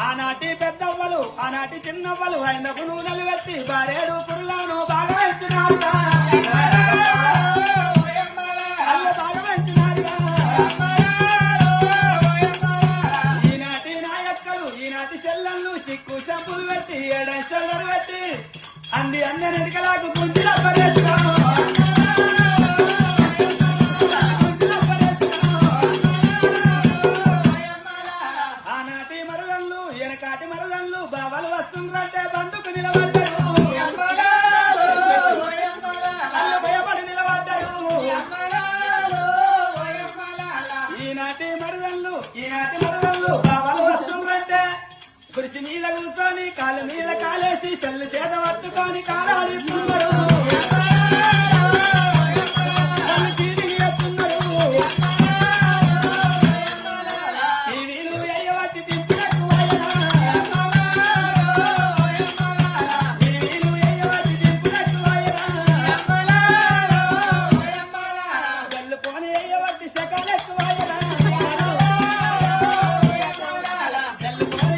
ఆనాటి పెద్దవ్వలు ఆనాటి చిన్నవ్వలు ఆయనకు నూనెలు పెట్టి బారేడు కుర్లాను బాగా వెళ్తున్నారుగా బాగా వెళ్తున్నారుగా ఈనాటి నాయక్కలు ఈనాటి చెల్లెళ్ళు సిక్కు చెంపులు పెట్టి ఏడైసలు పెట్టి అంది వెనకలాకు గుంజుల పడేస్తాము ఆనాటి మరదళ్ళు వెనకాటి మరదళ్ళు బావలు వస్తుందంటే బందుకు నిలబడ్డారు భయపడి నిలబడ్డారు ఈనాటి మరదళ్ళు బావలు వస్తుందంటే కురిసి మీద కూర్చొని కాలు మీద కాలేసి చెల్లు చేత పట్టుకొని కాలాడిస్తున్నారు చెల్లు